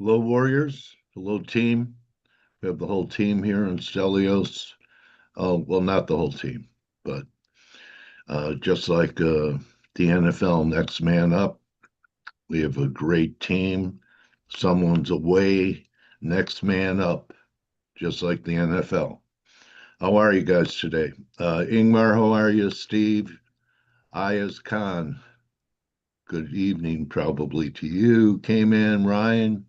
Hello, Warriors. Hello, team. We have the whole team here in Stelios. Oh, well, not the whole team, but just like the NFL Next Man Up, we have a great team. Someone's away, next man up, just like the NFL. How are you guys today? Ingmar, how are you? Steve, Ayaz Khan, good evening probably to you. Kman, Ryan,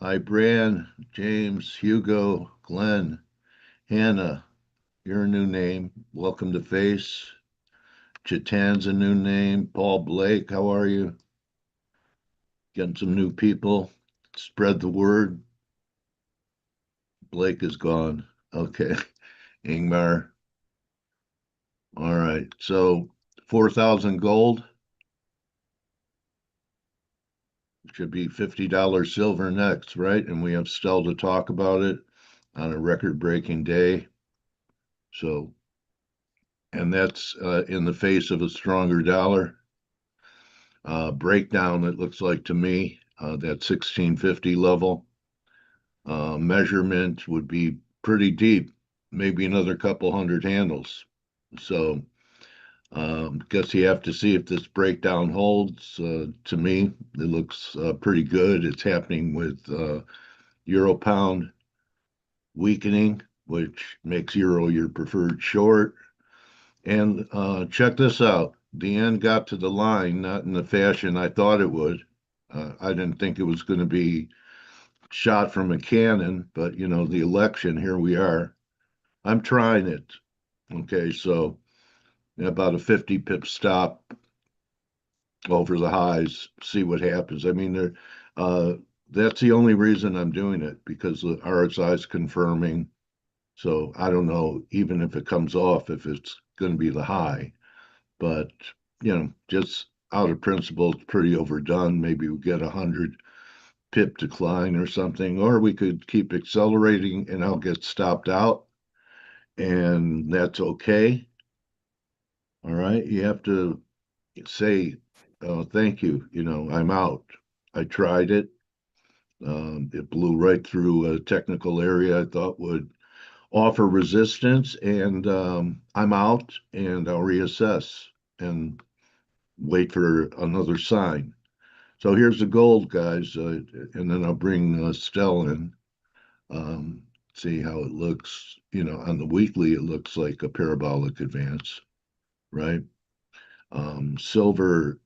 hi, Bran, James, Hugo, Glenn, Hannah, your new name. Welcome to Face. Chitan's a new name. Paul Blake, how are you? Getting some new people. Spread the word. Blake is gone. Okay. Ingmar. All right. So 4,000 gold should be $50 silver next, right? And we have Stel to talk about it on a record-breaking day. So, and that's in the face of a stronger dollar. Breakdown, it looks like to me, that 1650 level measurement would be pretty deep, maybe another couple hundred handles. So, guess you have to see if this breakdown holds. To me, it looks pretty good. It's happening with euro pound weakening, which makes euro your preferred short. And check this out. The end got to the line, not in the fashion I thought it would. I didn't think it was going to be shot from a cannon, but you know, the election, here we are. I'm trying it. Okay, so about a 50 pip stop over the highs, see what happens. I mean, that's the only reason I'm doing it because the RSI is confirming. So I don't know, even if it comes off, if it's going to be the high. But you know, just out of principle, it's pretty overdone. Maybe we get 100 pip decline or something, or we could keep accelerating and I'll get stopped out, and that's okay. All right, you have to say, thank you. You know, I'm out. I tried it. It blew right through a technical area I thought would offer resistance, and I'm out, and I'll reassess and wait for another sign. So here's the gold, guys, and then I'll bring Stel in. See how it looks. You know, on the weekly, it looks like a parabolic advance, right? Silver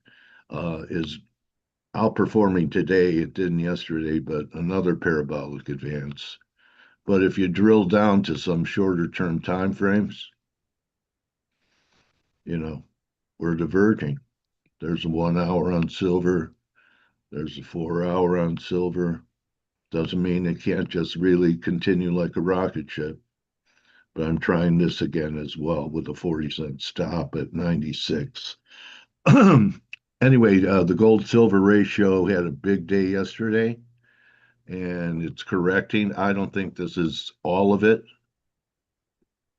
is outperforming today. It didn't yesterday, but another parabolic advance. But if you drill down to some shorter term time frames, you know, we're diverging. There's a 1 hour on silver. There's a 4 hour on silver. Doesn't mean it can't just really continue like a rocket ship. But I'm trying this again as well with a 40-cent stop at 96. Anyway, the gold silver ratio had a big day yesterday and it's correcting. I don't think this is all of it.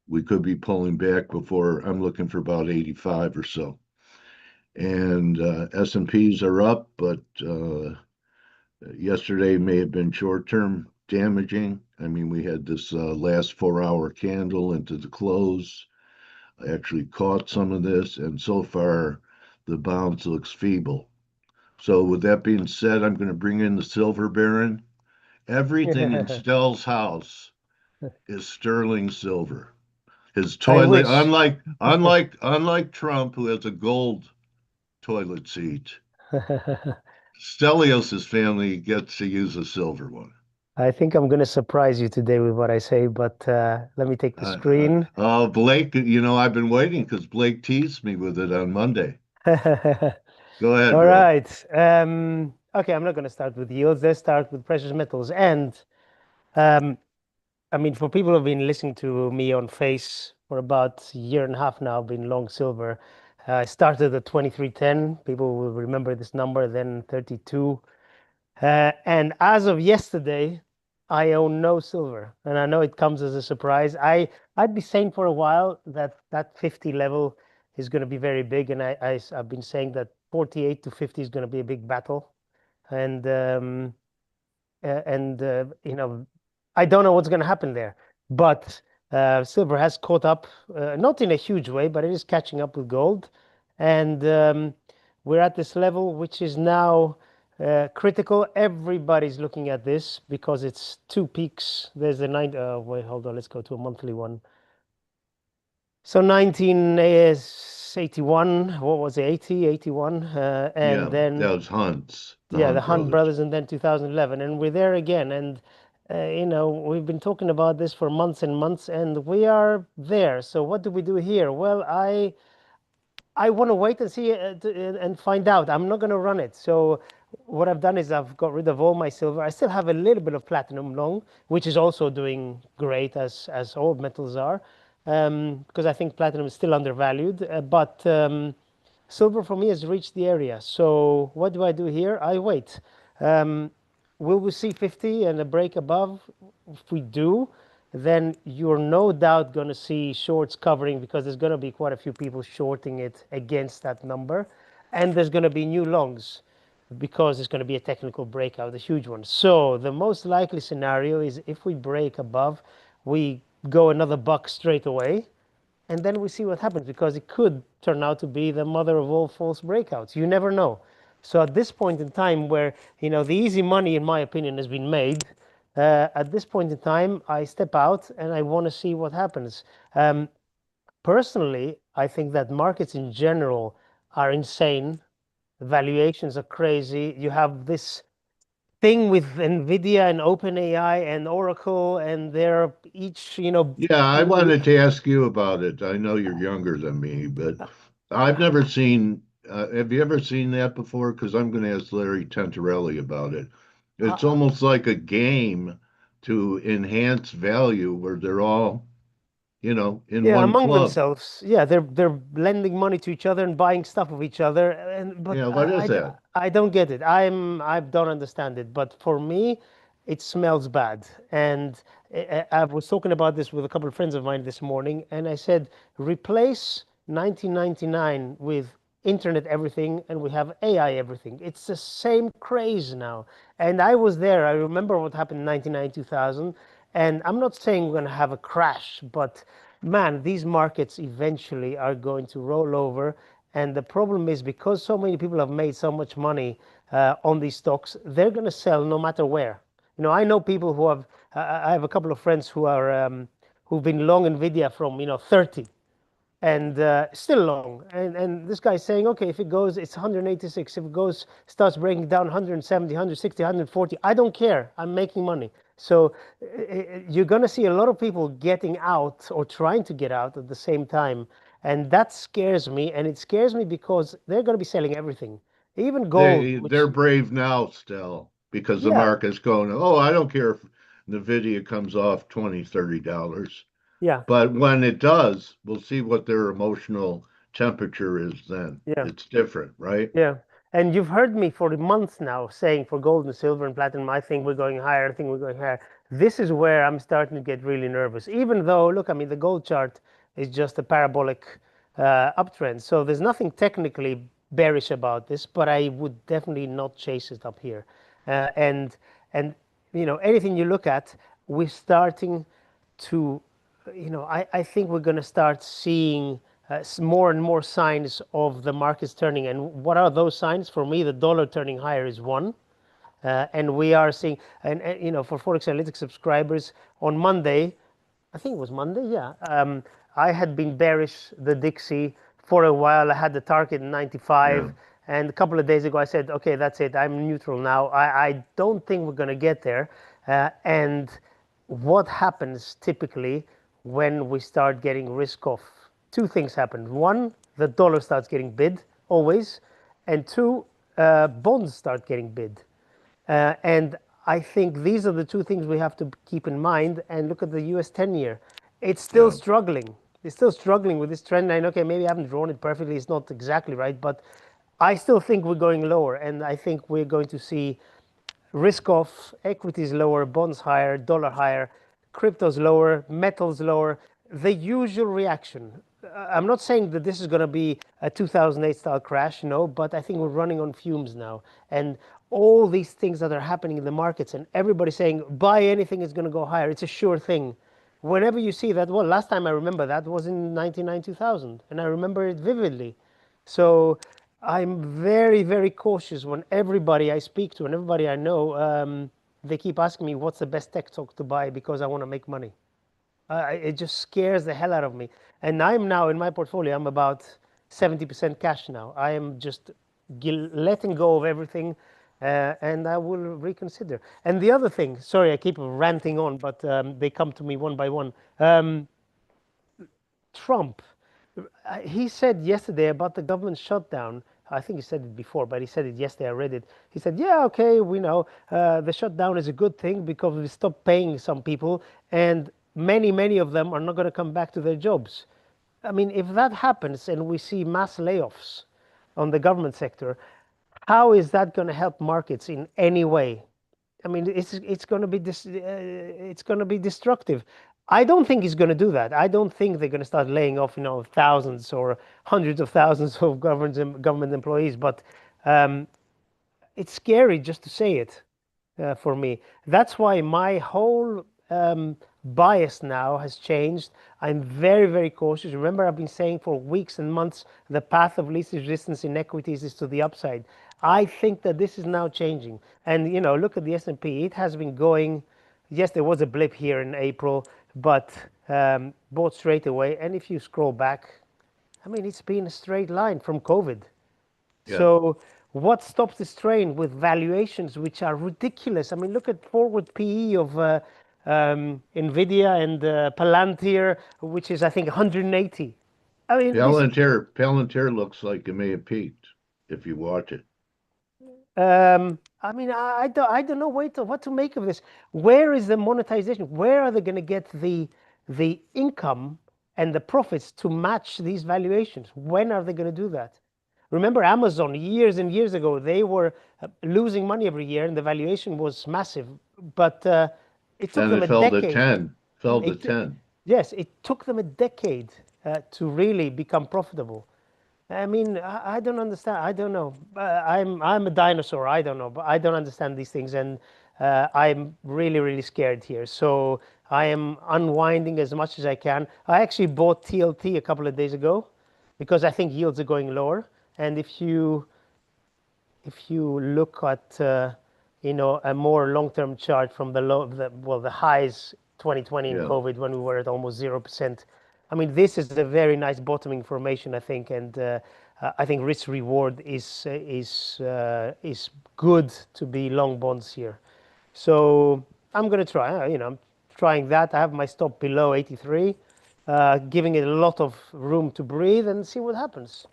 We could be pulling back before. I'm looking for about 85 or so. And S&Ps are up, but yesterday may have been short-term damaging. I mean, we had this last 4 hour candle into the close. I actually caught some of this, and so far the bounce looks feeble. So with that being said, I'm going to bring in the silver baron. Everything in Stel's house is sterling silver. His I toilet, wish. unlike Trump, who has a gold toilet seat, Stelios's family gets to use a silver one. I think I'm going to surprise you today with what I say, but let me take the screen. Blake, you know, I've been waiting because Blake teased me with it on Monday. Go ahead, All bro. right. Okay, I'm not going to start with yields. Let's start with precious metals. And um, I mean, for people who've been listening to me on Face for about a year and a half now, been long silver. I started at 23.10. People will remember this number, then 32. And as of yesterday, I own no silver, and I know it comes as a surprise. I'd be saying for a while that that 50 level is going to be very big, and I've been saying that 48 to 50 is going to be a big battle, and and I don't know what's going to happen there. But silver has caught up, not in a huge way, but it is catching up with gold, and we're at this level which is now critical. Everybody's looking at this because it's two peaks. There's the wait, hold on, let's go to a monthly one. So 19 is 81, what was it, 80, 81, and Yeah, then that was Hunt's, the yeah, the Hunt Hunt brothers. brothers, and then 2011, and we're there again. And we've been talking about this for months and months, and we are there. So what do we do here? Well, I want to wait and see and find out. I'm not going to run it. So what I've done is I've got rid of all my silver. I still have a little bit of platinum long, which is also doing great as all metals are, because I think platinum is still undervalued. But silver for me has reached the area. So what do I do here? I wait. Will we see 50 and a break above? If we do, then you're no doubt going to see shorts covering, because there's going to be quite a few people shorting it against that number. And there's going to be new longs because it's going to be a technical breakout, a huge one. So the most likely scenario is if we break above, we go another buck straight away, and then we see what happens, because it could turn out to be the mother of all false breakouts. You never know. So at this point in time, where the easy money, in my opinion, has been made, at this point in time, I step out and I want to see what happens. Personally, I think that markets in general are insane. Valuations are crazy. You have this thing with Nvidia and OpenAI and Oracle, and they're each, Yeah, I wanted to ask you about it. I know you're younger than me, but I've never seen, have you ever seen that before? Because I'm going to ask Larry Tentarelli about it. It's uh, almost like a game to enhance value where they're all, in yeah, one among club. themselves. Yeah, they're lending money to each other and buying stuff of each other. And but Yeah, what is that? I don't get it. I don't understand it. But for me, it smells bad. And I was talking about this with a couple of friends of mine this morning, and I said, replace 1999 with internet everything, and we have AI everything. It's the same craze now. And I was there. I remember what happened in 1999, 2000. And I'm not saying we're going to have a crash, but man, these markets eventually are going to roll over. And the problem is, because so many people have made so much money on these stocks, they're going to sell no matter where. I know people who have, I have a couple of friends who are, who've been long Nvidia from, 30 and still long. And this guy's saying, okay, if it goes, it's 186. If it goes, starts breaking down 170, 160, 140, I don't care. I'm making money. So you're going to see a lot of people getting out or trying to get out at the same time. And that scares me. And it scares me because they're going to be selling everything, even gold, They're which, brave now still because the yeah, market's going, oh, I don't care if Nvidia comes off $20, $30. yeah, But when it does, we'll see what their emotional temperature is then. yeah. It's different, right? Yeah. And you've heard me for months now saying for gold and silver and platinum, I think we're going higher. I think we're going higher. This is where I'm starting to get really nervous. Even though, look, I mean, the gold chart is just a parabolic uptrend. So there's nothing technically bearish about this, but I would definitely not chase it up here. And anything you look at, we're starting to I think we're going to start seeing more and more signs of the markets turning. And what are those signs? For me, the dollar turning higher is one. And we are seeing, and for Forex Analytics subscribers, on Monday, I think it was Monday, yeah. I had been bearish the Dixie for a while. I had the target in Yeah. 95. And a couple of days ago, I said, okay, that's it. I'm neutral now. I don't think we're going to get there. And what happens typically when we start getting risk off? Two things happen. One, the dollar starts getting bid, always. And two, bonds start getting bid. And I think these are the two things we have to keep in mind. And look at the US 10-year. It's still Yeah. struggling. It's still struggling with this trend line. Okay, maybe I haven't drawn it perfectly. It's not exactly right. But I still think we're going lower. And I think we're going to see risk off, equities lower, bonds higher, dollar higher, cryptos lower, metals lower, the usual reaction. I'm not saying that this is going to be a 2008 style crash, no, but I think we're running on fumes now. And all these things that are happening in the markets, and everybody saying buy anything is going to go higher. It's a sure thing. Whenever you see that, well, last time I remember that was in 99 2000, and I remember it vividly. So I'm very, very cautious when everybody I speak to and everybody I know, they keep asking me what's the best tech stock to buy because I want to make money. It just scares the hell out of me. And I'm now in my portfolio, I'm about 70% cash now. I am just letting go of everything, and I will reconsider. And the other thing, sorry, I keep ranting on, but they come to me one by one. Trump, he said yesterday about the government shutdown. I think he said it before, but he said it yesterday. I read it. He said, "Yeah, okay, we know the shutdown is a good thing because we stopped paying some people, and many of them are not going to come back to their jobs." I mean, if that happens and we see mass layoffs on the government sector, how is that going to help markets in any way? I mean, it's going to be it's going to be destructive. I don't think he's going to do that. I don't think they're going to start laying off, thousands or hundreds of thousands of government employees. But um, it's scary just to say it for me. That's why my whole bias now has changed. I'm very, very cautious. Remember, I've been saying for weeks and months the path of least resistance in equities is to the upside. I think that this is now changing. And look at the S&P. It has been going. Yes, there was a blip here in April, but bought straight away. And if you scroll back, I mean, it's been a straight line from COVID. Yeah. So what stops this train with valuations which are ridiculous? I mean, look at forward PE of Nvidia and Palantir, which is I think 180. I mean, this. Palantir looks like it may have peaked if you watch it. I mean, I don't know what to make of this. Where is the monetization? Where are they going to get the income and the profits to match these valuations? When are they going to do that? Remember Amazon years and years ago, they were losing money every year and the valuation was massive, but it took Then them it a fell to decade. 10, fell to It, 10. yes, it took them a decade to really become profitable. I mean, I don't understand. I don't know. I'm a dinosaur. I don't know, but I don't understand these things, and I'm really really scared here. So I am unwinding as much as I can. I actually bought TLT a couple of days ago because I think yields are going lower. And if you look at a more long-term chart from the highs 2020 in Yeah. COVID when we were at almost 0%. I mean, this is a very nice bottoming formation, I think, and I think risk reward is good to be long bonds here. So I'm going to try. I'm trying that. I have my stop below 83, giving it a lot of room to breathe and see what happens.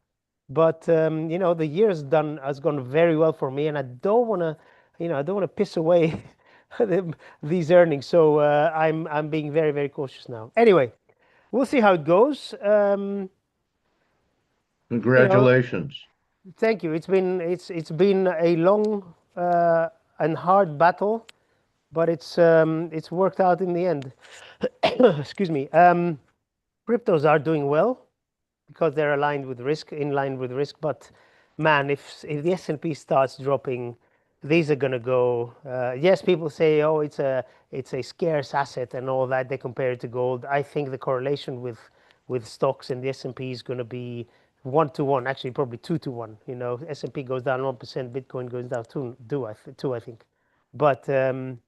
But the year's done has gone very well for me, and I don't want to piss away these earnings. So I'm being very very cautious now. Anyway, we'll see how it goes. You know, Congratulations. Thank you. It's been a long and hard battle, but it's worked out in the end. Excuse me. Cryptos are doing well because they're aligned with risk, in line with risk. But man, if the S&P starts dropping, these are gonna go. Yes, people say, oh, it's a scarce asset and all that. They compare it to gold. I think the correlation with stocks and the S&P is gonna be 1 to 1. Actually, probably 2 to 1. S&P goes down 1%, Bitcoin goes down two, I think. But It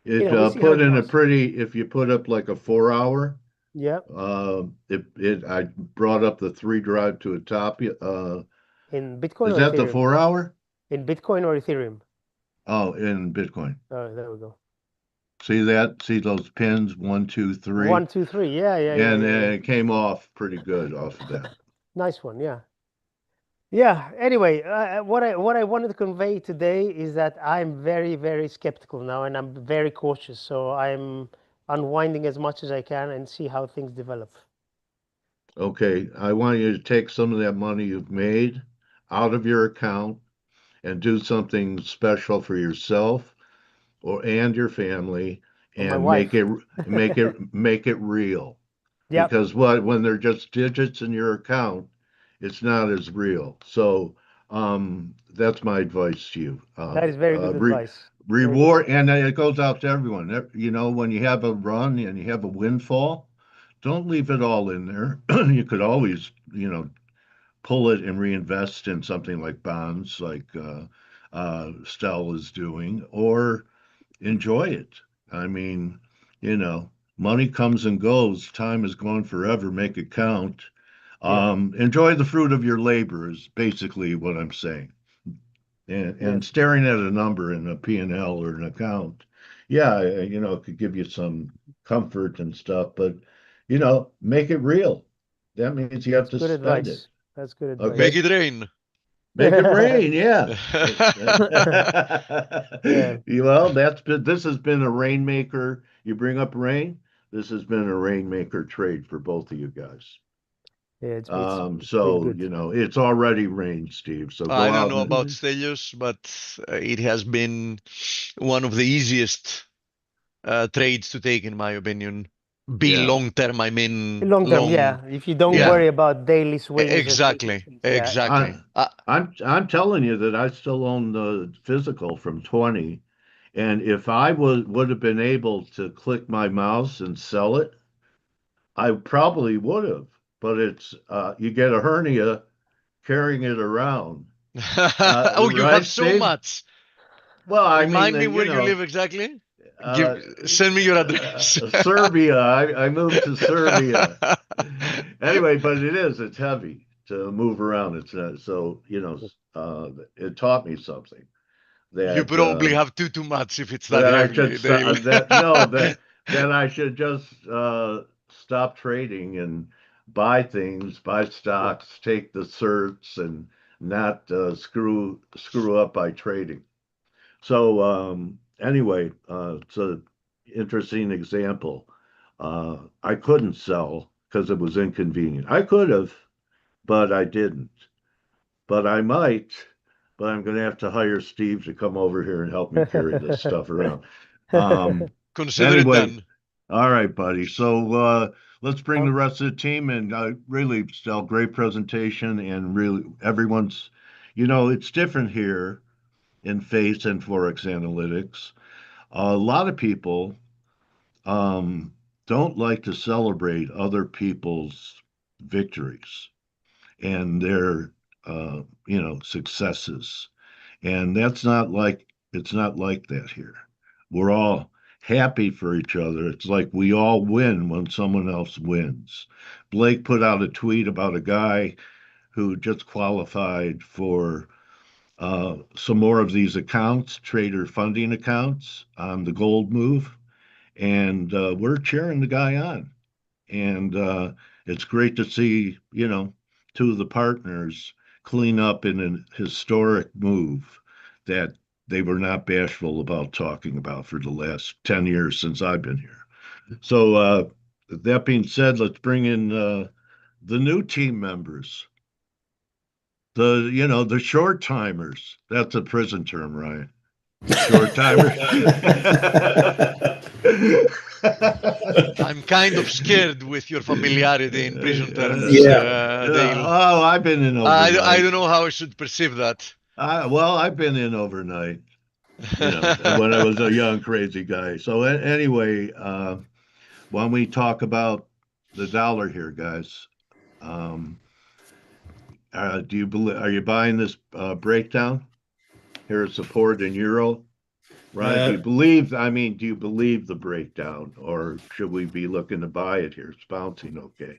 we'll see how put it in a goes. pretty, if you put up like a 4 hour, Yeah, I brought up the three drive to a top. in Bitcoin Is or that the Ethereum? 4 hour? In Bitcoin or Ethereum? Oh, in Bitcoin. Oh, there we go. See that? See those pins? One, two, three. 1, 2, 3. Yeah, yeah, yeah, And yeah, yeah. it came off pretty good off of that. Nice one. Yeah. Yeah. Anyway, what I wanted to convey today is that I'm very, very skeptical now, and I'm very cautious. So I'm unwinding as much as I can and see how things develop. Okay, I want you to take some of that money you've made out of your account and do something special for yourself and your family For my and wife. make it real. Yep. Because when they're just digits in your account, it's not as real. So That's my advice to you. That is very good advice. Very good. Reward, and it goes out to everyone. You know, when you have a run and you have a windfall, don't leave it all in there. You could always, pull it and reinvest in something like bonds, like Stel is doing, or enjoy it. I mean, money comes and goes. Time is gone forever. Make it count. Yeah. Enjoy the fruit of your labor is basically what I'm saying. And Yeah. staring at a number in a P&L or an account, yeah, it could give you some comfort and stuff, but make it real. That means you have That's to good spend it. advice. That's good Okay. Make advice. it rain. Make it rain, yeah. Yeah. Well, this has been a rainmaker. You bring up rain. This has been a rainmaker trade for both of you guys. Yeah, it's been So good. it's already rained, Steve. So go I don't out know and about Stelios, but it has been one of the easiest trades to take, in my opinion. Be yeah, long term, I mean Long term, long. yeah. If you don't Yeah, worry about daily swings and exactly, fluctuations, yeah. exactly. I'm telling you that I still own the physical from 20, and if I would have been able to click my mouse and sell it, I probably would have. But it's you get a hernia carrying it around, Oh, you have right, so Steve? much. Well, I mean, Remind me where you live exactly. uh, Send me your address. Serbia. I moved to Serbia. Anyway, but it's heavy to move around. It's so it taught me something You that probably have too much if it's that that I should heavy, Dale. that no that I should just stop trading and buy things, buy Yeah. stocks, take the certs, and not screw up by trading. So anyway, it's a interesting example. I couldn't sell because it was inconvenient. I could have, but I didn't. But I might. But I'm going to have to hire Steve to come over here and help me carry this stuff around. Um, Consider it anyway, done. all right, buddy. So let's bring the Um, rest of the team and really, Stel, great presentation and really everyone's, it's different here in F.A.C.E and Forex Analytics. A lot of people um, don't like to celebrate other people's victories and their successes. And it's not like that here. We're all happy for each other. It's like we all win when someone else wins. Blake put out a tweet about a guy who just qualified for some more of these accounts, trader funding accounts on the gold move. And we're cheering the guy on. And it's great to see, two of the partners clean up in a historic move that they were not bashful about talking about for the last 10 years since I've been here. So, that being said, let's bring in the new team members. The short timers. That's a prison term, Ryan. Short timers. I'm kind of scared with your familiarity in prison terms, Yeah. Dale. Oh, I've been in I overnight. don't know how I should perceive that. Well, I've been in overnight, when I was a young crazy guy. So anyway, when we talk about the dollar here, guys, um, do you believe? Are you buying this breakdown here at support in euro? Ryan, do you Uh, believe? I mean, do you believe the breakdown, or should we be looking to buy it here? It's bouncing okay.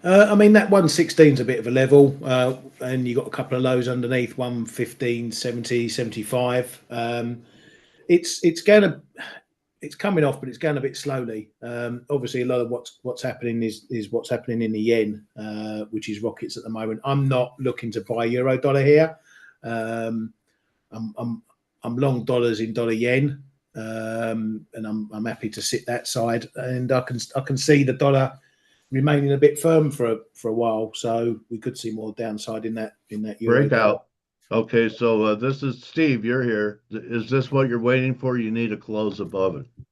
I mean, that 116 is a bit of a level, and you got a couple of lows underneath 115, 70, 75. It's going to it's coming off, but it's going a bit slowly. Obviously, a lot of what's happening is what's happening in the yen, which is rockets at the moment. I'm not looking to buy euro dollar here. Um, I'm long dollars in dollar yen, and I'm happy to sit that side. And I can see the dollar remaining a bit firm for a while, so we could see more downside in that euro dollar. Breakout. Okay, so this is Steve. You're here. Is this what you're waiting for? You need a close above it to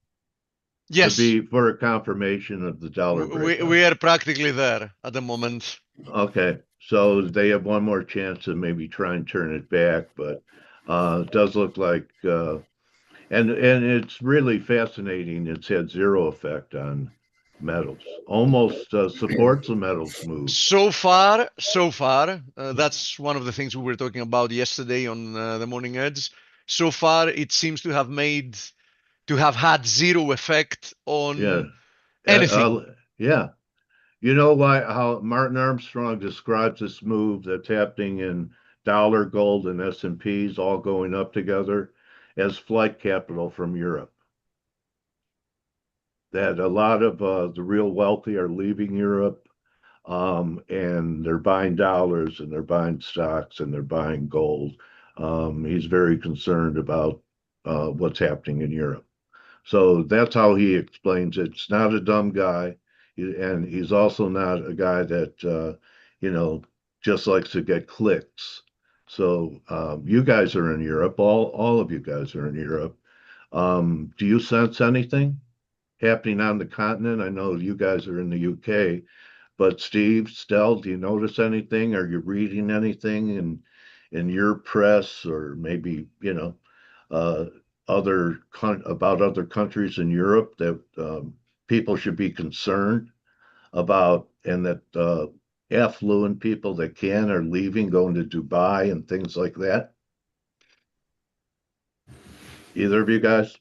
Yes, be for a confirmation of the dollar breakout. we are practically there at the moment. Okay, so they have one more chance to maybe try and turn it back, but it does look like and it's really fascinating. It's had zero effect on metals. Almost supports the metals move. So far, that's one of the things we were talking about yesterday on the morning edge. So far, it seems to have had zero effect Yeah. on Uh, anything. yeah. You know why how Martin Armstrong describes this move that's happening in dollar, gold, and S&Ps all going up together as flight capital from Europe. That a lot of the real wealthy are leaving Europe, and they're buying dollars and they're buying stocks and they're buying gold. He's very concerned about what's happening in Europe. So that's how he explains it. It's not a dumb guy, and he's also not a guy that you know just likes to get clicks. So you guys are in Europe. All of you guys are in Europe. Do you sense anything happening on the continent? I know you guys are in the UK, but Steve, Stel, do you notice anything? Are you reading anything in your press or maybe, uh, about other countries in Europe that people should be concerned about and that affluent people that can are leaving, going to Dubai and things like that? Either of you guys?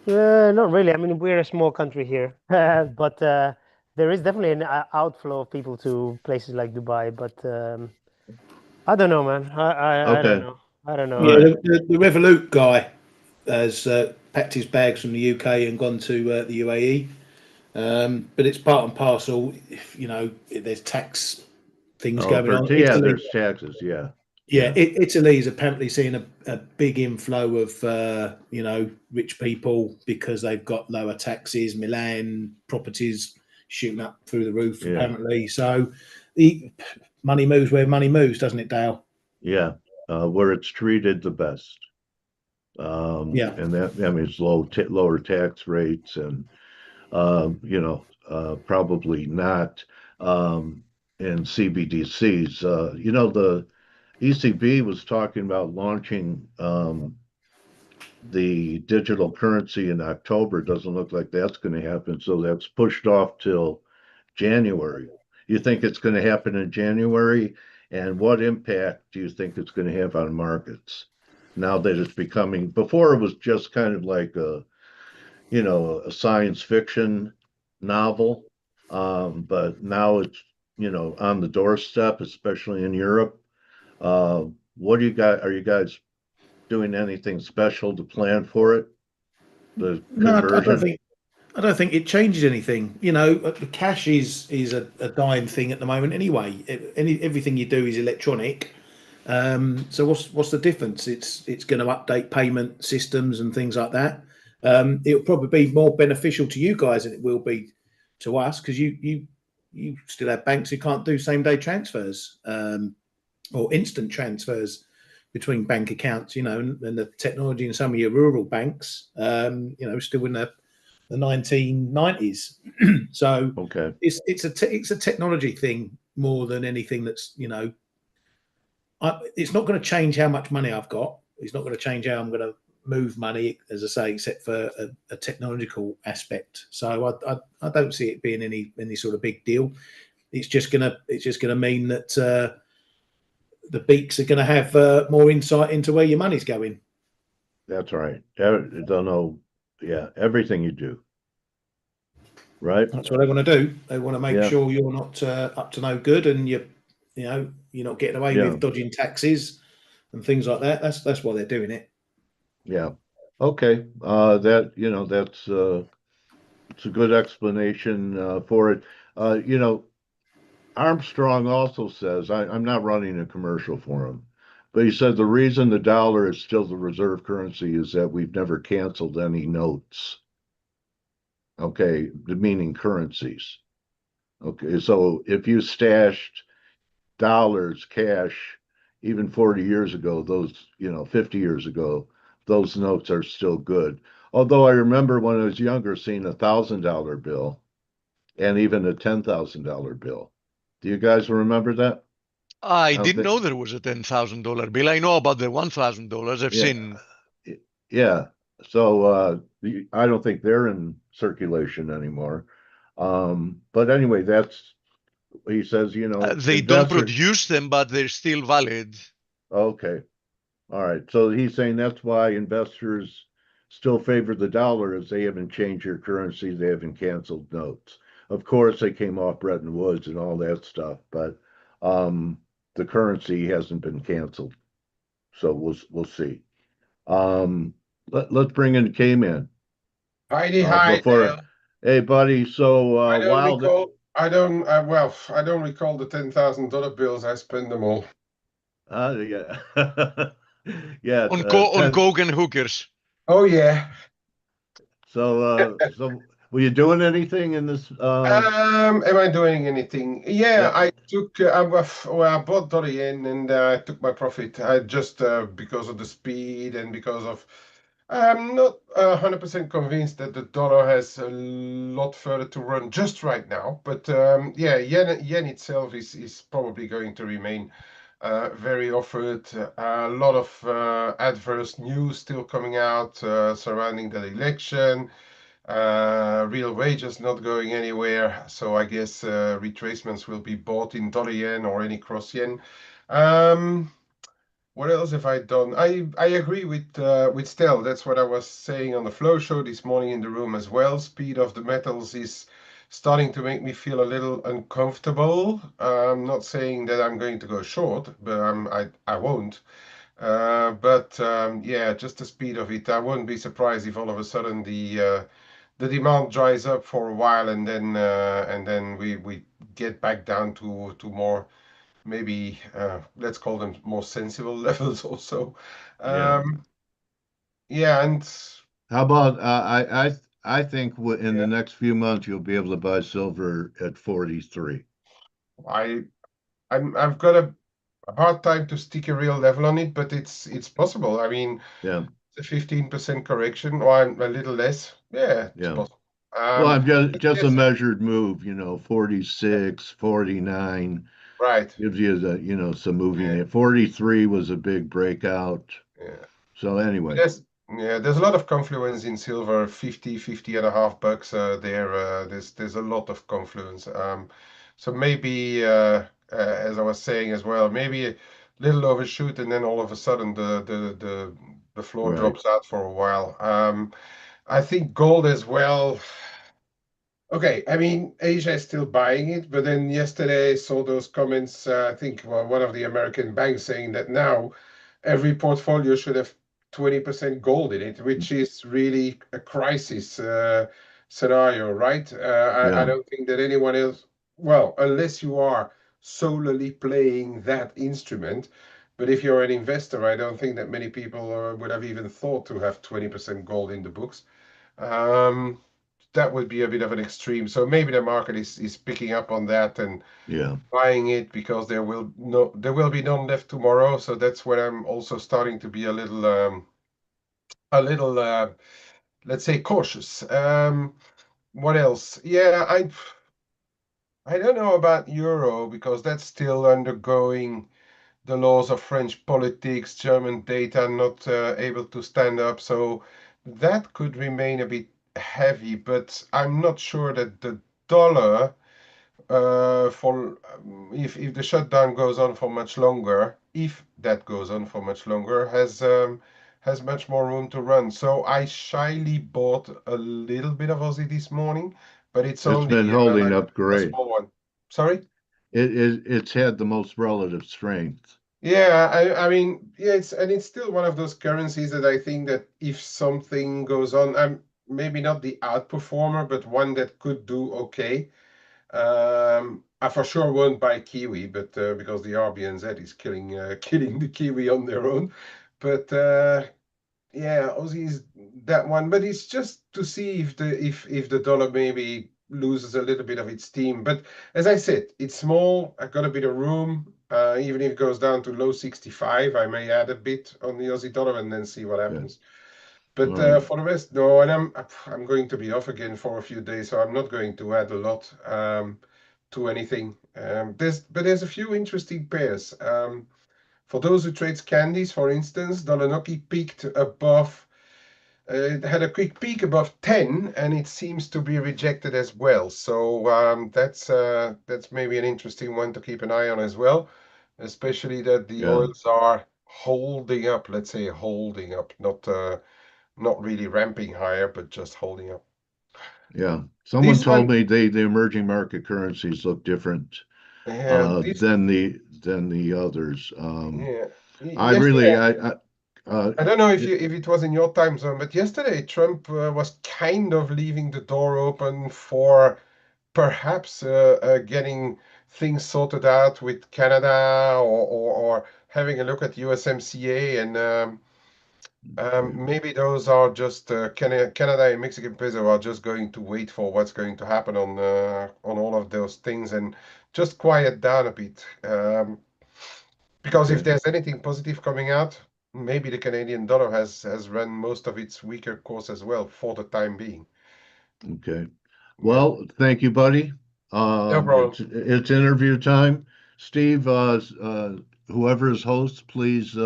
Not really. I mean, we're a small country here, but there is definitely an outflow of people to places like Dubai. But I don't know, man. I don't Okay. know. I don't All know. Yeah, right. the Revolut guy has packed his bags from the UK and gone to the UAE. But it's part and parcel. You know, there's tax things Oh, going on. yeah, Italy, there's taxes. Yeah. yeah, Yeah. Italy is apparently seeing a big inflow of rich people because they've got lower taxes. Milan properties shooting up through the roof Yeah. apparently. So the money moves where money moves, doesn't it, Dale? Yeah. Where it's treated the best. Yeah. And that means lower tax rates and probably not in CBDCs. The ECB was talking about launching the digital currency in October. Doesn't look like that's going to happen, so that's pushed off till January. You think it's going to happen in January? And what impact do you think it's going to have on markets now that it's becoming, before it was just kind of like a science fiction novel, but now it's, on the doorstep, especially in Europe. What do you got? Are you guys doing anything special to plan for it? The No, conversion? I don't think it changes anything. You know, the cash is a dying thing at the moment anyway. Everything you do is electronic. So what's the difference? It's going to update payment systems and things like that. It'll probably be more beneficial to you guys than it will be to us because you still have banks who can't do same day transfers or instant transfers between bank accounts. You know, and the technology in some of your rural banks, still in the 1990s. So Okay. it's a technology thing more than anything that's it's not going to change how much money I've got. It's not going to change how I'm going to move money, as I say, except for a technological aspect. So I don't see it being any sort of big deal. It's just gonna mean that the beaks are going to have more insight into where your money's going. That's right. Don't know. Yeah, everything you do, right? That's what they want to do. They want to make Yeah, sure you're not up to no good, and you're not getting away yeah, with dodging taxes and things like that. That's why they're doing it. yeah. Okay. That's it's a good explanation for it. Armstrong also says, I'm not running a commercial for him, but he said the reason the dollar is still the reserve currency is that we've never canceled any notes. Okay, meaning currencies. Okay, so if you stashed dollars cash even 40 years ago, 50 years ago, those notes are still good. Although I remember when I was younger seeing $1,000 bill and even a $10,000 bill. Do you guys remember that? I don't didn't think- know there was a $10,000 bill. I know about the $1,000. I've Yeah. seen. Yeah. So I don't think they're in circulation anymore. But anyway, he says, They don't investors. produce them, but they're still valid. Okay. All right. So he's saying that's why investors still favor the dollar, as they haven't changed their currency, they haven't canceled notes. Of course, they came off Bretton Woods and all that stuff, but the currency hasn't been canceled. So we'll see. Let's bring in Kman. Heidi, hi, Before, Dale. hey buddy. So I don't while the recall. I don't recall the $10,000 bills. I spend them all. yeah yeah On coke and hookers. Oh yeah. so were you doing anything in this? Am I doing anything? Yeah, Yeah. I took. I bought dollar yen and I took my profit. I just because of the speed and because of. I'm not 100% convinced that the dollar has a lot further to run just right now. But yeah, yen itself is probably going to remain very offered. A lot of adverse news still coming out surrounding the election. Real wages not going anywhere, so I guess retracements will be bought in dollar yen or any cross yen. What else have I done? I agree with Stel. That's what I was saying on the flow show this morning in the room as well. Speed of the metals is starting to make me feel a little uncomfortable. I'm not saying that I'm going to go short, but I won't. But yeah, just the speed of it. I wouldn't be surprised if all of a sudden the demand dries up for a while and then we get back down to more maybe let's call them more sensible levels also. Yeah. Yeah, and How about I think in yeah, the next few months you'll be able to buy silver at 43. I I've got a hard time to stick a real level on it, but it's possible. I mean, Yeah. a 15% correction or a little less. Yeah, it's Yeah. possible. Well, I'm just a Yes, measured move, 46, 49 right. gives you some moving. Yeah, 43 was a big breakout. yeah. So anyway, There's a lot of confluence in silver, 50 and a half bucks there. There's a lot of confluence. So maybe, as I was saying as well, maybe a little overshoot, and then all of a sudden the floor right. drops out for a while. I think gold as well. Okay, I mean, Asia is still buying it, but then yesterday I saw those comments, I think one of the American banks saying that now every portfolio should have 20% gold in it, which is really a crisis scenario, right? I Yeah. don't think that anyone else, well, unless you are solely playing that instrument, but if you're an investor, I don't think that many people would have even thought to have 20% gold in the books. Um, that would be a bit of an extreme. So maybe the market is picking up on that and Yeah. buying it because there will be none left tomorrow. So that's where I'm also starting to be a little let's say cautious. What else? Yeah, I don't know about euro because that's still undergoing the laws of French politics, German data not able to stand up. So that could remain a bit heavy, but I'm not sure that the dollar, for if the shutdown goes on for much longer, if that goes on for much longer, has much more room to run. So I shyly bought a little bit of Aussie this morning, but it's It's only been holding like up a great. small one. Sorry? It's had the most relative strength. Yeah, I mean, yeah, it's still one of those currencies that I think that if something goes on, I'm maybe not the outperformer, but one that could do okay. I for sure won't buy Kiwi, but because the RBNZ is killing the Kiwi on their own. But yeah, Aussie is that one, but it's just to see if the dollar maybe loses a little bit of its steam. But as I said, it's small. I've got a bit of room. Even if it goes down to low 65, I may add a bit on the Aussie dollar and then see what Yeah. happens. But All right. for the rest, no. And I'm going to be off again for a few days, so I'm not going to add a lot to anything. There's a few interesting pairs. For those who trades candies, for instance, Dolanoki peaked above. It had a quick peak above 10, and it seems to be rejected as well. So that's maybe an interesting one to keep an eye on as well, especially that the oils are holding up. Let's say holding up, not really ramping higher, but just holding up. Yeah. Someone told me the emerging market currencies look different than the others. I really I don't know if it was in your time zone, but yesterday Trump was kind of leaving the door open for perhaps getting things sorted out with Canada or having a look at USMCA and maybe those are just Canada and Mexican peso are just going to wait for what's going to happen on all of those things and just quiet down a bit. Because if there's anything positive coming out, maybe the Canadian dollar has run most of its weaker course as well for the time being. Okay. Well, thank you, buddy. No problem. It's interview time. Steve, whoever is host, please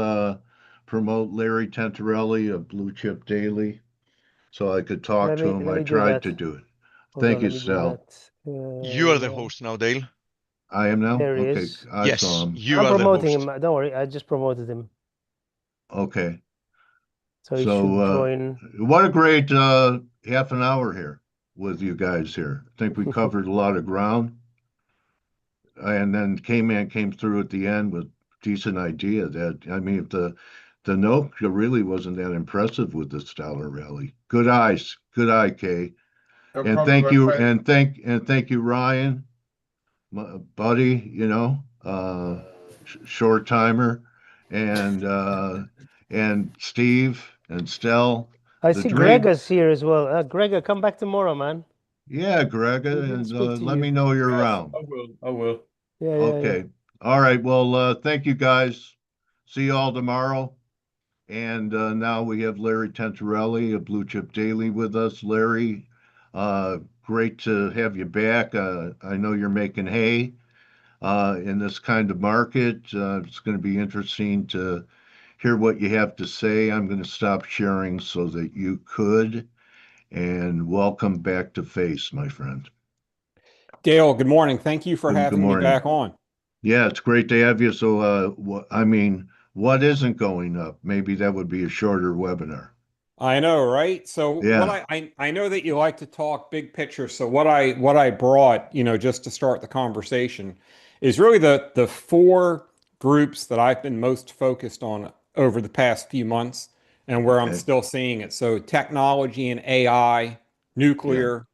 promote Larry Tentarelli of Blue Chip Daily so I could talk to him. I tried to do it. Thank you, Stel. You are the host now, Dale. I am now? There he Okay. is. I saw him. You I'm are the promoting host. him. Don't worry, I just promoted him. Okay. So he should join. What a great half an hour here with you guys here. I think we covered a lot of ground. And then Kman came through at the end with decent idea that, I mean, if the note really wasn't that impressive with this dollar rally. Good eyes. Good eye, Kay. No And problem, thank you, my friend. and thank you, Ryan, my buddy, short timer, and Steve and Stel. I see Gregor's here as well. Gregor, come back tomorrow, man. Yeah, Greg, and let me know you're around. I will. Yeah, Okay. All right. Well, thank you guys. See you all tomorrow. And now we have Larry Tentarelli of Blue Chip Daily with us. Larry, great to have you back. I know you're making hay in this kind of market. It's going to be interesting to hear what you have to say. I'm going to stop sharing so that you could. And welcome back to F.A.C.E, my friend. Dale, good morning. Thank you for having me back on. Yeah, it's great to have you. So, what isn't going up? Maybe that would be a shorter webinar. I know, right? So yeah. what I know that you like to talk big picture. So what I brought, just to start the conversation is really the four groups that I've been most focused on over the past few months and where I'm still seeing it. So technology and AI, nuclear,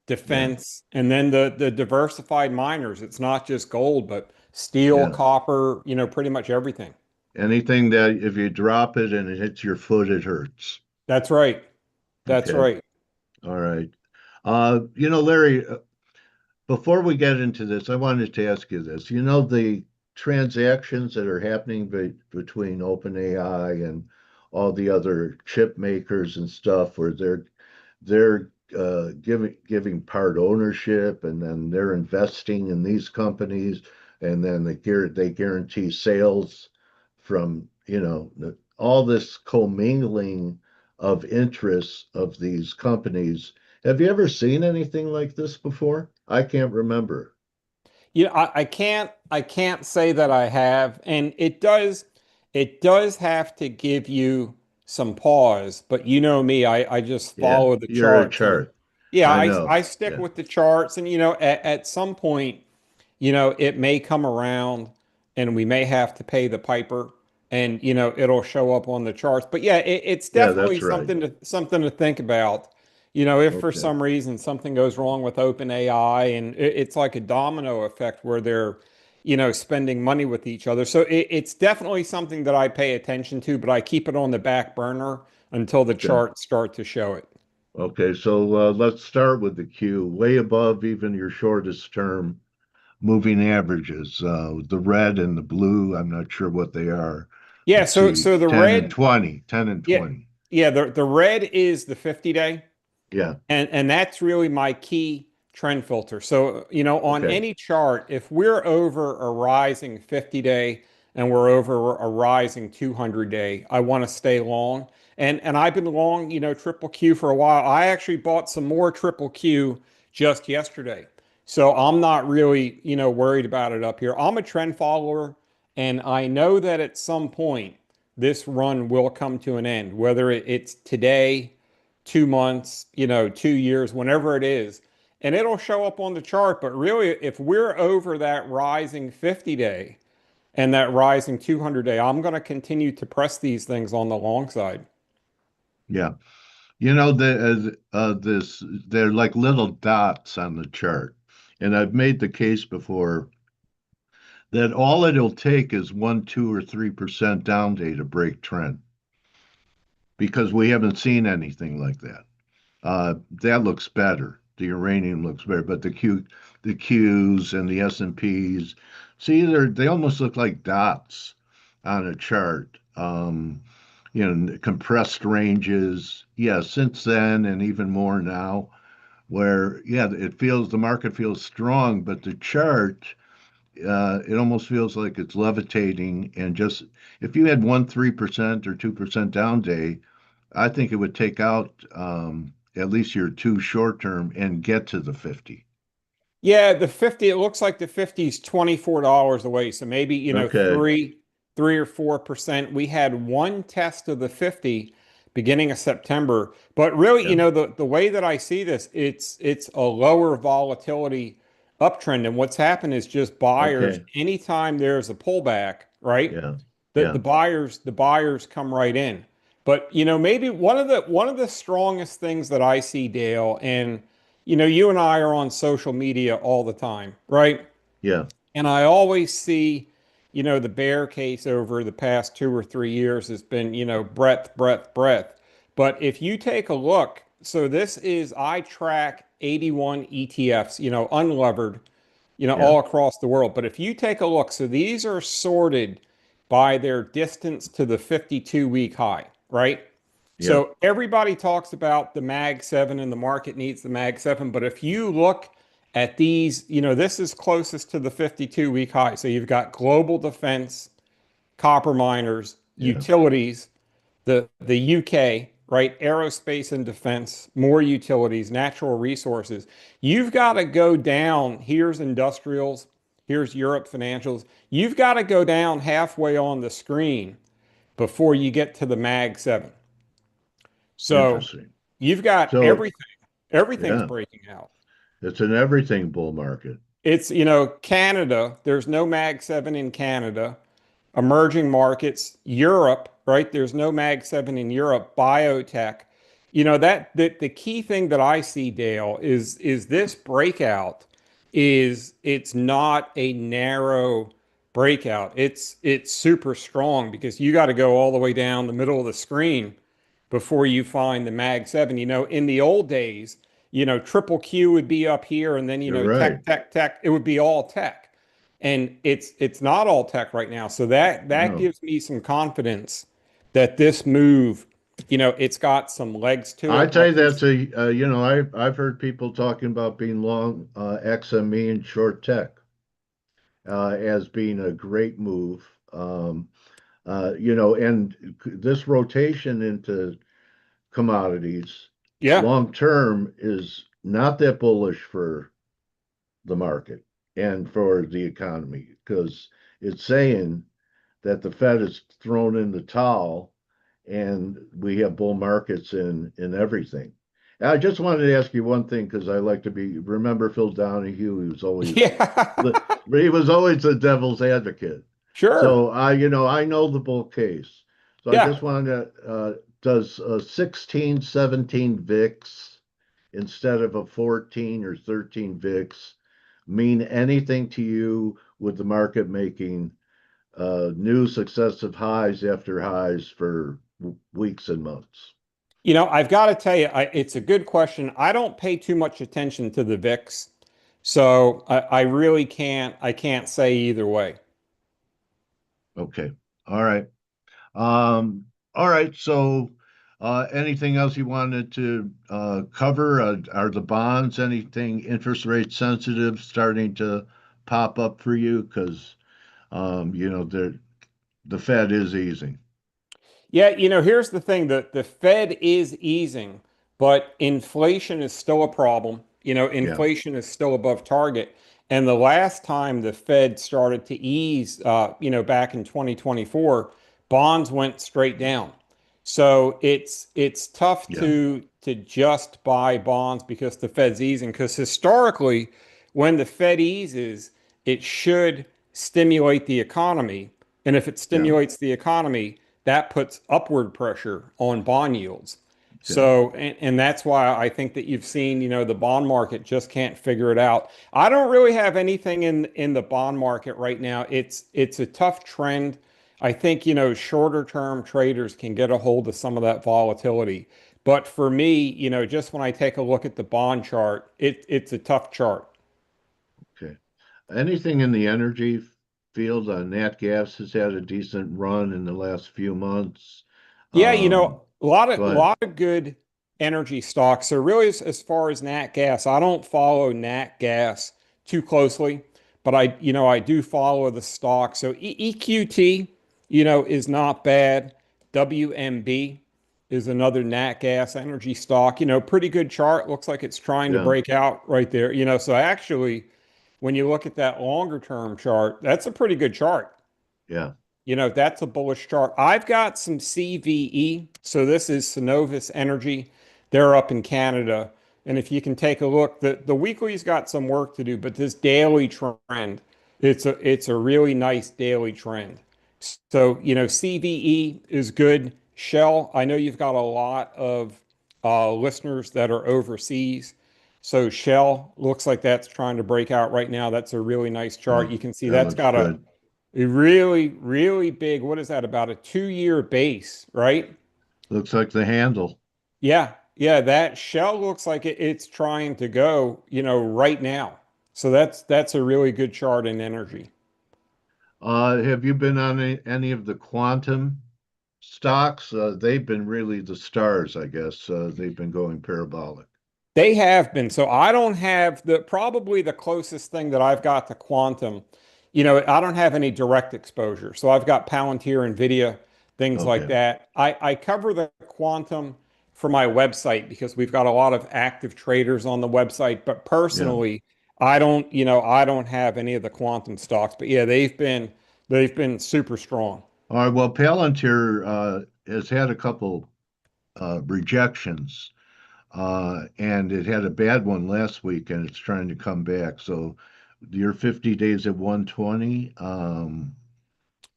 defense, and then the diversified miners. It's not just gold, but steel, copper, pretty much everything. Anything that if you drop it and it hits your foot, it hurts. That's right. That's right. All right. Larry, before we get into this, I wanted to ask you this. The transactions that are happening between OpenAI and all the other chip makers and stuff, where they're giving part ownership, and then they're investing in these companies, and then they guarantee sales from all this commingling of interests of these companies. Have you ever seen anything like this before? I can't remember. I can't say that I have, and it does have to give you some pause, but you know me, I just follow the charts. Yeah, I stick with the charts, and at some point, it may come around and we may have to pay the piper, and it'll show up on the charts. But yeah, it's definitely something to think about. If for some reason something goes wrong with OpenAI, and it's like a domino effect where they're spending money with each other. So it's definitely something that I pay attention to, but I keep it on the back burner until the charts start to show it. Okay, so let's start with the Q, way above even your shortest term moving averages. The red and the blue, I'm not sure what they are. Yeah, so the 10 red and 20, 10 and 20. Yeah, the red is the 50-day. Yeah. And that's really my key trend filter. So, on any chart, if we're over a rising 50-day and we're over a rising 200-day, I want to stay long. And I've been long, triple Q for a while. I actually bought some more triple Q just yesterday. So I'm not really, worried about it up here. I'm a trend follower, and I know that at some point this run will come to an end, whether it's today, 2 months, 2 years, whenever it is. And it'll show up on the chart. But really, if we're over that rising 50-day and that rising 200-day, I'm going to continue to press these things on the long side. Yeah. They're like little dots on the chart. And I've made the case before that all it'll take is 1, 2, or 3% down day to break trend, because we haven't seen anything like that. That looks better. The uranium looks better, but the Qs and the S&Ps, see, they almost look like dots on a chart. Compressed ranges. Yeah, since then and even more now, where the market feels strong, but the chart, it almost feels like it's levitating. And just if you had 3% or 2% down day, I think it would take out at least your 2 short term and get to the 50. Yeah, the 50, it looks like the 50 is $24 away. So maybe, Okay. 3 or 4%. We had one test of the 50 beginning of September. But really, Yeah. the way that I see this, it's a lower volatility uptrend. And what's happened is just buyers, Okay. anytime there's a pullback, right? Yeah. The, Yeah. the buyers come right in. But maybe one of the strongest things that I see, Dale, and you and I are on social media all the time, right? Yeah. And I always see, the bear case over the past 2 or 3 years has been, breadth, breadth, breadth. But if you take a look, so I track 81 ETFs, unlevered, Yeah. all across the world. But if you take a look, so these are sorted by their distance to the 52-week high, right? Yeah. So everybody talks about the Mag 7 and the market needs the Mag 7. But if you look at these, this is closest to the 52-week high. So you've got global defense, copper miners, Yeah. utilities, the UK, right? Aerospace and defense, more utilities, natural resources. You've got to go down. Here's industrials. Here's Europe financials. You've got to go down halfway on the screen before you get to the Mag 7. So Interesting. you've got So, everything. Everything's yeah, breaking out. it's an everything bull market. It's, Canada, there's no Mag 7 in Canada. Emerging markets, Europe, right? There's no Mag 7 in Europe, biotech. The key thing that I see, Dale, is this breakout it's not a narrow breakout. It's super strong because you got to go all the way down the middle of the screen before you find the Mag 7. In the old days, triple Q would be up here and then, You're right. tech, it would be all tech. And it's not all tech right now. So that No. gives me some confidence that this move, it's got some legs to I it. tell you, that's I've heard people talking about being long XME and short tech as being a great move. And this rotation into commodities Yeah. long term is not that bullish for the market and for the economy, because it's saying that the Fed has thrown in the towel and we have bull markets in everything. I just wanted to ask you one thing, because I like to remember Phil Donahue. Yeah. He was always the devil's advocate. Sure. So I know the bull case. So I Yeah. just wanted to, does 16, 17 VIX instead of a 14 or 13 VIX mean anything to you with the market making new successive highs after highs for weeks and months? I've got to tell you, it's a good question. I don't pay too much attention to the VIX. So I really I can't say either way. Okay. All right. All right. So Anything else you wanted to cover? Are the bonds, anything interest rate sensitive starting to pop up for you? Because the Fed is easing. Yeah, here's the thing, the Fed is easing, but inflation is still a problem. Inflation is still above target. And the last time the Fed started to ease, back in 2024, bonds went straight down. So it's tough Yeah. to just buy bonds because the Fed's easing. Because historically, when the Fed eases, it should stimulate the economy. And if it stimulates the economy, that puts upward pressure on bond yields. So, and that's why I think that you've seen, the bond market just can't figure it out. I don't really have anything in the bond market right now. It's a tough trend. I think, shorter term traders can get a hold of some of that volatility. But for me, just when I take a look at the bond chart, it's a tough chart. Okay. Anything in the energy field? Nat gas has had a decent run in the last few months. Yeah, a lot Go of ahead. good energy stocks. So really, as far as nat gas, I don't follow nat gas too closely, but I do follow the stock. So EQT, is not bad. WMB is another nat gas energy stock. Pretty good chart. Looks like it's trying to Yeah. break out right there. So actually, when you look at that longer term chart, that's a pretty good chart. Yeah. That's a bullish chart. I've got some CVE. So this is Synovus Energy. They're up in Canada. And if you can take a look, the weekly's got some work to do, but this daily trend, it's a really nice daily trend. So, CVE is good. Shell, I know you've got a lot of listeners that are overseas. So Shell looks like that's trying to break out right now. That's a really nice chart. You can see That that's looks got good. a really, really big, what is that, about a 2-year base, right? Looks like the handle. Yeah, yeah, that Shell looks like it's trying to go, right now. So that's a really good chart in energy. Have you been on any of the quantum stocks? They've been really the stars, I guess. They've been going parabolic. They have been. So I don't have probably the closest thing that I've got to quantum. I don't have any direct exposure. So I've got Palantir, Nvidia, things like Okay. that. I cover the quantum for my website because we've got a lot of active traders on the website. But Yeah. personally, I don't have any of the quantum stocks. But yeah, they've been super strong. All right. Well, Palantir has had a couple rejections, and it had a bad one last week, and it's trying to come back. So your 50 days at 120.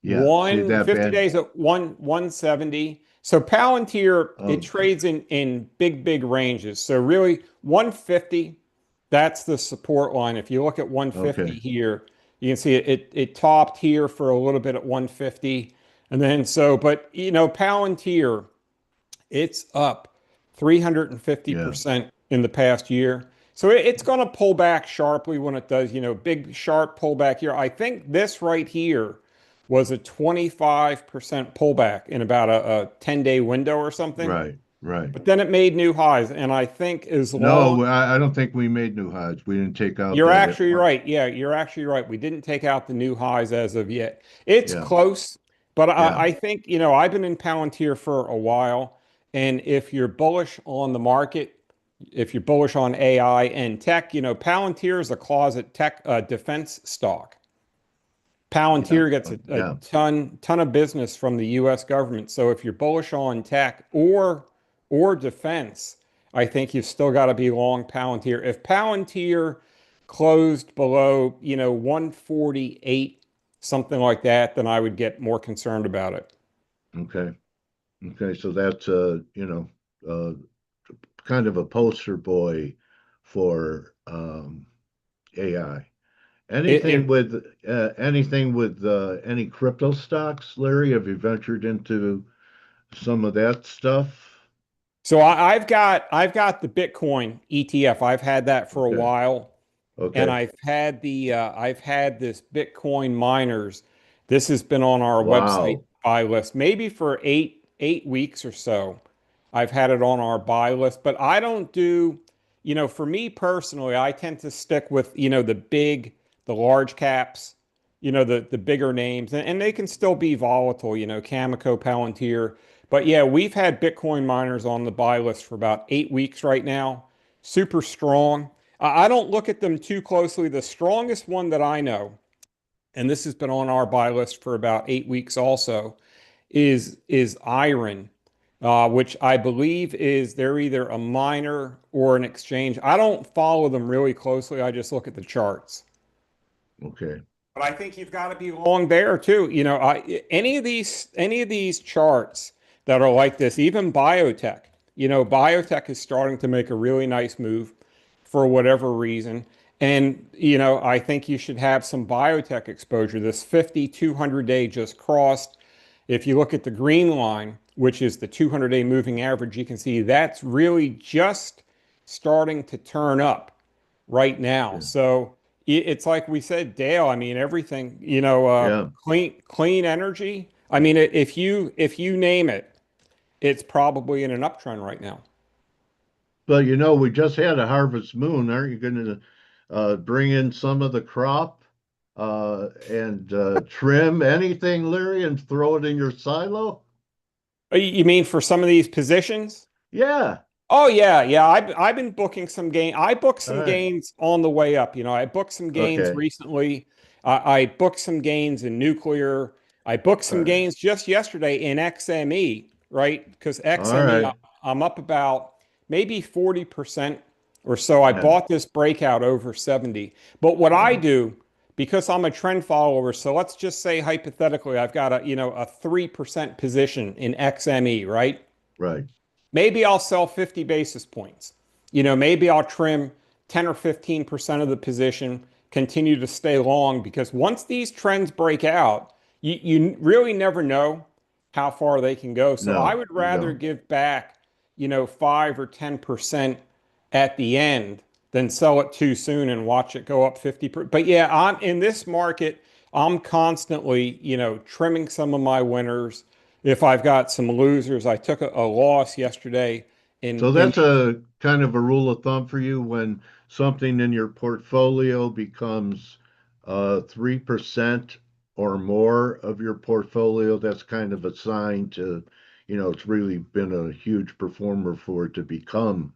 Yeah. See that 50 bad? days at 170. So Palantir, it Oh, trades in big ranges. So really 150, that's the support line. If you look at 150 okay. here, you can see it topped here for a little bit at 150. And then but Palantir, it's up Yeah. 350% in the past year. So it's going to pull back sharply when it does, big sharp pullback here. I think this right here was a 25% pullback in about a 10-day window or something. Right. Right. But then it made new highs. And I think as long No, I don't think we made new highs. We didn't take out you're that actually right. Yeah, you're actually right. We didn't take out the new highs as of yet. It's Yeah. close, but Yeah. I think, I've been in Palantir for a while. And if you're bullish on the market, if you're bullish on AI and tech, Palantir is a closet tech defense stock. Yeah. Palantir gets a Yeah. ton of business from the U.S. government. So if you're bullish on tech or defense, I think you've still got to be long Palantir. If Palantir closed below, 148, something like that, then I would get more concerned about it. Okay. Okay. So that's uh kind of a poster boy for AI. Anything It, with any crypto stocks, Larry? Have you ventured into some of that stuff? so I've got the Bitcoin ETF. I've had that for a Okay. while. And Okay. I've had this Bitcoin miners. This has been on our website Wow. buy list maybe for eight weeks or so. I've had it on our buy list, but I don't do, for me personally, I tend to stick with, the large caps, the bigger names, and they can still be volatile, Cameco, Palantir. But yeah, we've had Bitcoin miners on the buy list for about 8 weeks right now. Super strong. I don't look at them too closely. The strongest one that I know, and this has been on our buy list for about 8 weeks also, is Iron, which I believe is they're either a miner or an exchange. I don't follow them really closely. I just look at the charts. Okay. But I think you've got to be long there too. Any of these charts that are like this, even biotech. Biotech is starting to make a really nice move for whatever reason. And, I think you should have some biotech exposure. This 50, 200-day just crossed. If you look at the green line, which is the 200-day moving average, you can see that's really just starting to turn up right now. Yeah. So it's like we said, Dale, I mean, everything, Yeah. clean energy. I mean, if you name it, it's probably in an uptrend right now. But we just had a harvest moon. Aren't you going to bring in some of the crop and trim anything, Larry, and throw it in your silo? You mean for some of these positions? Yeah. Oh yeah, yeah. I've been booking some gain. I booked All some right. gains on the way up. I booked some gains Okay. recently. I booked some gains in nuclear. I booked All some right. gains just yesterday in XME, right? Because All XME, right. I'm up about maybe 40% or so. I Yeah. bought this breakout over 70. But what I Yeah. do, because I'm a trend follower, so let's just say hypothetically, I've got a 3% position in XME, right? Right. Maybe I'll sell 50 basis points. Maybe I'll trim 10 or 15% of the position, continue to stay long, because once these trends break out, you really never know how far they can go. So I No, would you rather don't. give back, 5 or 10% at the end than sell it too soon and watch it go up 50%. But yeah, I'm in this market, I'm constantly, trimming some of my winners. If I've got some losers, I took a loss yesterday So in that's a kind of a rule of thumb for you when something in your portfolio becomes 3% or more of your portfolio. That's kind of a sign to, it's really been a huge performer for it to become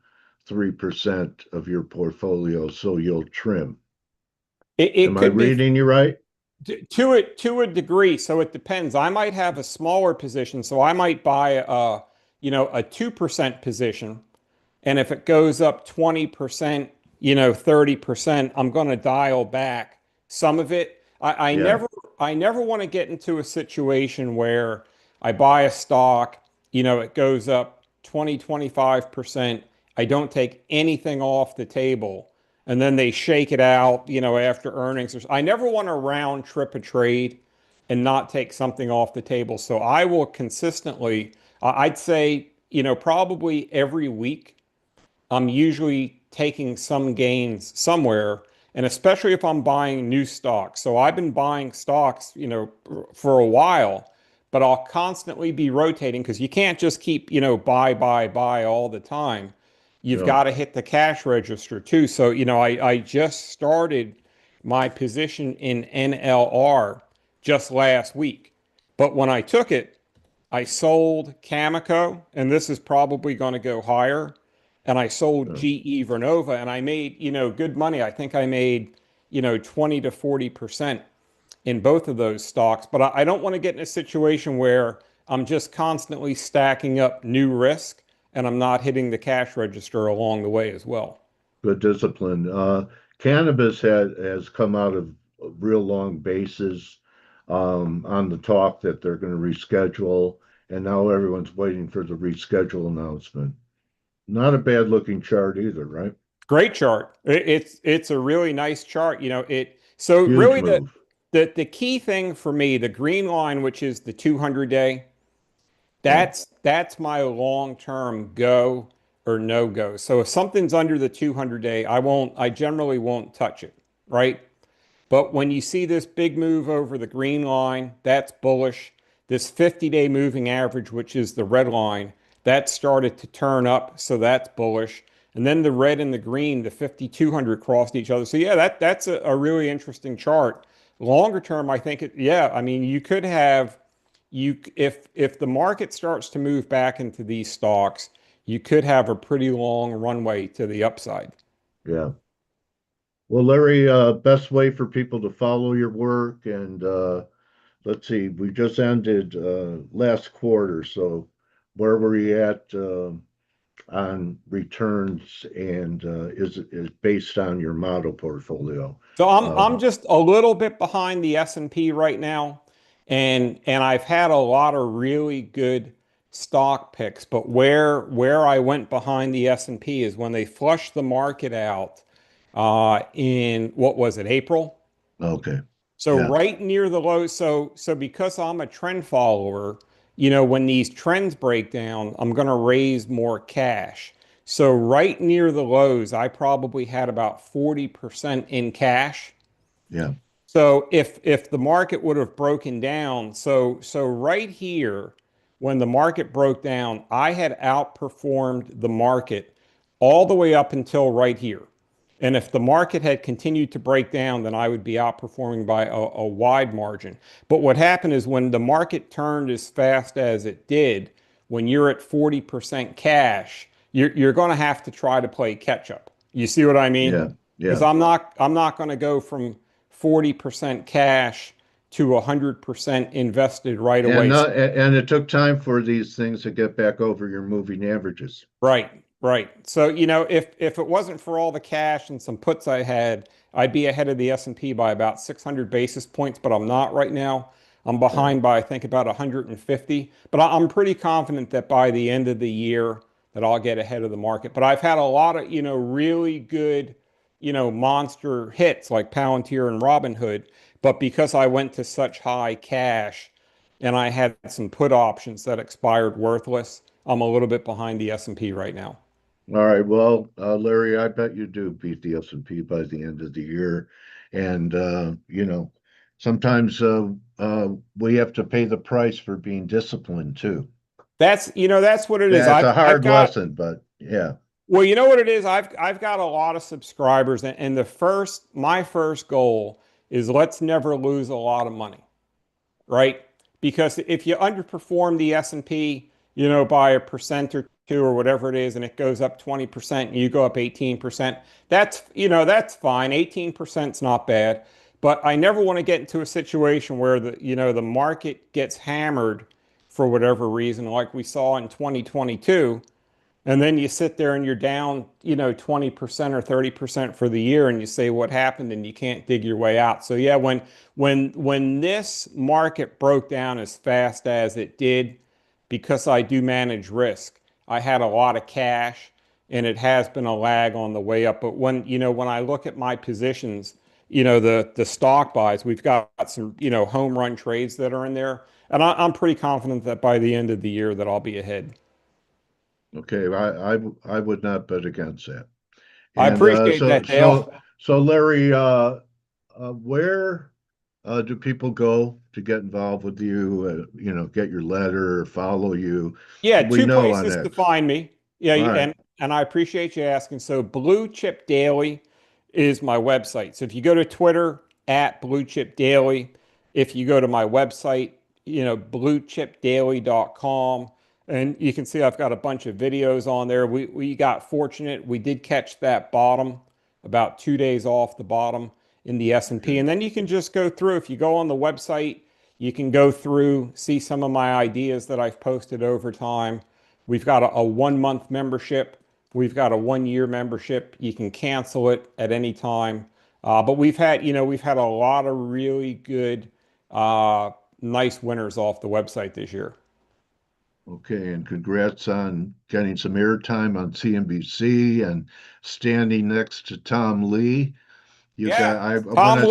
3% of your portfolio. So you'll trim. it Am I could be reading you right? to a degree. So it depends. I might have a smaller position, so I might buy a 2% position. And if it goes up 20%, 30%, I'm going to dial back some of it. Yeah. I never want to get into a situation where I buy a stock, it goes up 20, 25%. I don't take anything off the table. And then they shake it out, after earnings. I never want to round trip a trade and not take something off the table. So I will consistently, I'd say, probably every week, I'm usually taking some gains somewhere, and especially if I'm buying new stocks. So I've been buying stocks, for a while, but I'll constantly be rotating because you can't just keep, buy all the time. You've No. got to hit the cash register too. So, I just started my position in NLR just last week. But when I took it, I sold Cameco, and this is probably going to go higher. And I sold No. GE Vernova, and I made, good money. I think I made, 20 to 40% in both of those stocks. But I don't want to get in a situation where I'm just constantly stacking up new risk and I'm not hitting the cash register along the way as well. Good discipline. Cannabis has come out of real long bases on the talk that they're going to reschedule, and now everyone's waiting for the reschedule announcement. Not a bad looking chart either, right? Great chart. It's a really nice chart. So Huge really move. the key thing for me, the green line, which is the 200-day, Yeah. that's my long-term go or no go. So if something's under the 200-day, I generally won't touch it, right? But when you see this big move over the green line, that's bullish. This 50-day moving average, which is the red line, That started to turn up, so that's bullish. And then the red and the green, the 5200 crossed each other. So yeah, that's a really interesting chart. Longer term, I think yeah, I mean, you could have if the market starts to move back into these stocks, you could have a pretty long runway to the upside. Yeah. Well, Larry, best way for people to follow your work and let's see, we just ended last quarter, so where were you at on returns and is based on your model portfolio? So I'm just a little bit behind the S&P right now, and I've had a lot of really good stock picks, but where I went behind the S&P is when they flushed the market out in what was it, April? Okay. So Yeah. right near the low, so because I'm a trend follower, when these trends break down, I'm going to raise more cash. So right near the lows, I probably had about 40% in cash. Yeah. So if the market would have broken down, so right here, when the market broke down, I had outperformed the market all the way up until right here. And if the market had continued to break down, then I would be outperforming by a wide margin. But what happened is when the market turned as fast as it did, when you're at 40% cash, you're going to have to try to play catch up. You see what I mean? Yeah. Because Yeah. I'm not going to go from 40% cash to 100% invested right away. And it took time for these things to get back over your moving averages. Right, right. So, if it wasn't for all the cash and some puts I had, I'd be ahead of the S&P by about 600 basis points, but I'm not right now. I'm behind by, I think, about 150. But I'm pretty confident that by the end of the year that I'll get ahead of the market. But I've had a lot of, really good, monster hits like Palantir and Robinhood. But because I went to such high cash and I had some put options that expired worthless, I'm a little bit behind the S&P right now. All right. Well, Larry, I bet you do beat the S&P by the end of the year. And, sometimes we have to pay the price for being disciplined too. That's what it is. That's a I've hard got lesson, but yeah. Well, you know what it is? I've got a lot of subscribers, and my first goal is let's never lose a lot of money, right? Because if you underperform the S&P, by a percent or two or whatever it is, and it goes up 20% and you go up 18%, that's fine. 18% is not bad. But I never want to get into a situation where the market gets hammered for whatever reason, like we saw in 2022. And then you sit there and you're down, 20% or 30% for the year, and you say what happened, and you can't dig your way out. So yeah, when this market broke down as fast as it did, because I do manage risk, I had a lot of cash, and it has been a lag on the way up. But when I look at my positions, the stock buys, we've got some, home run trades that are in there, and I'm pretty confident that by the end of the year that I'll be ahead. Okay, I would not bet against that. I And appreciate that, Dale. so Larry, where do people go to get involved with you? Get your letter, or follow you. Yeah, We two know on places to X. find me. Yeah, All right. and I appreciate you asking. So Blue Chip Daily is my website. So if you go to Twitter at Blue Chip Daily, if you go to my website, bluechipdaily.com, and you can see I've got a bunch of videos on there. We got fortunate. We did catch that bottom about 2 days off the bottom in the S&P. And then you can just go through. If you go on the website, you can go through, see some of my ideas that I've posted over time. We've got a 1 month membership. We've got a 1 year membership. You can cancel it at any time. But we've had a lot of really good, nice winners off the website this year. Okay, and congrats on getting some airtime on CNBC and standing next to Tom Lee. Yeah, When Tom I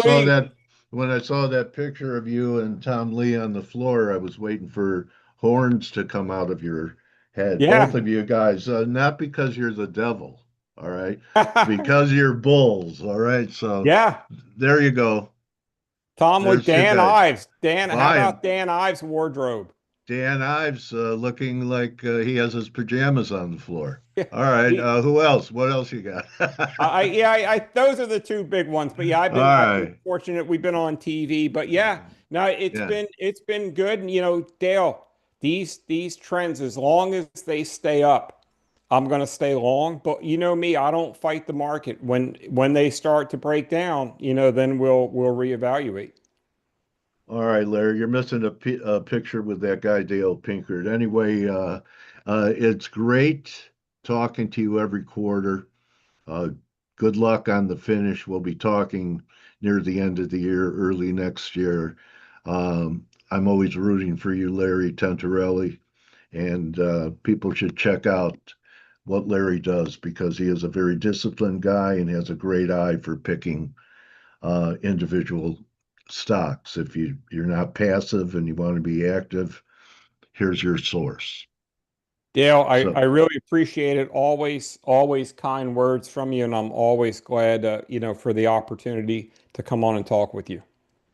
saw Lee. that picture of you and Tom Lee on the floor, I was waiting for horns to come out of your head. Both Yeah. of you guys, not because you're the devil, all right, because you're bulls, all right. So Yeah. there you go. Tom with There's two Dan guys. Ives. Dan, Well, how about Dan Ives' wardrobe? Dan Ives looking like he has his pajamas on the floor. Yeah. All right. Who else? What else you got? Those are the two big ones. But yeah, All I've been right. fortunate. We've been on TV. But yeah, no, Yeah. it's been good. And, Dale, these trends, as long as they stay up, I'm going to stay long. But you know me, I don't fight the market. When they start to break down, then we'll reevaluate. All right, Larry, you're missing a picture with that guy, Dale Pinkert. Anyway, it's great talking to you every quarter. Uh, Good luck on the finish. We'll be talking near the end of the year, early next year. I'm always rooting for you, Larry Tentarelli, and people should check out what Larry does because he is a very disciplined guy and has a great eye for picking individual stocks. If you're not passive and you want to be active, here's your source. Dale, So I really appreciate it. Always kind words from you, and I'm always glad, for the opportunity to come on and talk with you.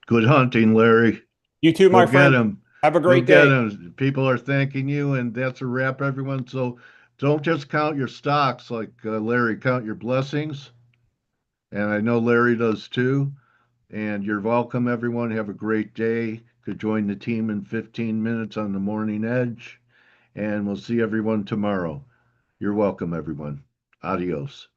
good hunting, Larry. You too, Go my get friend. him. Have a Go great get day. him. People are thanking you, and that's a wrap, everyone. So don't just count your stocks like Larry, count your blessings. And I know Larry does too. And you're welcome, everyone. Have a great day. Could join the team in 15 minutes on the morning edge. And we'll see everyone tomorrow. You're welcome, everyone. Adios.